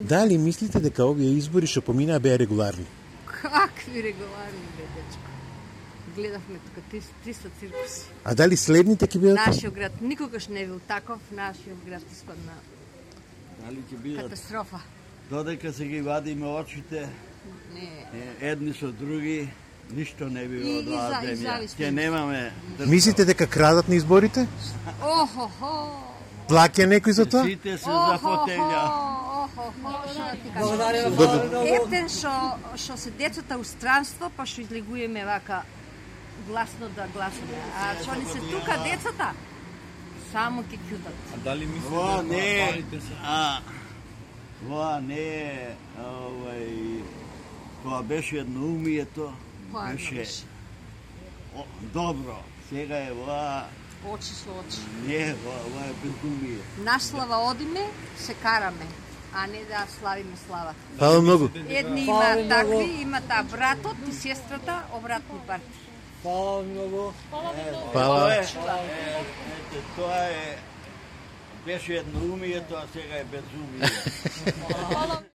Дали мислите дека овие избори што поминаа беа регуларни? Какви регуларни бе, дечко? Гледавме тука 300 циркуси. А дали следните ќе бидат? Нашиот град никогаш не бил таков, нашиот град испадна Дали ќе бидат? катастрофа. Додека се ги вадиме очите, Не. едни со други, ништо не би од оваа и земја. зависни. Ќе немаме држава. Мислите дека крадат на изборите? Охо-хо! Плаќа некој за тоа? Сите се за фотелја. Ефтен што се децата у странство, па што излегуваме вака гласно да гласаме. А што не се тука децата, само ќе кјутат. А дали мислите Во дека не, парите се... во не, тоа беше едноумието, Појано беше беше. добро. Сега е во Очи со очи. не, во е безумие. Наслава одиме, се караме, а не да славиме славата. Фала многу. Едни има такви, има братот и сестрата, обратни парти. Фала многу. Фала. Ете, тоа е беше едноумието, а сега е безумие.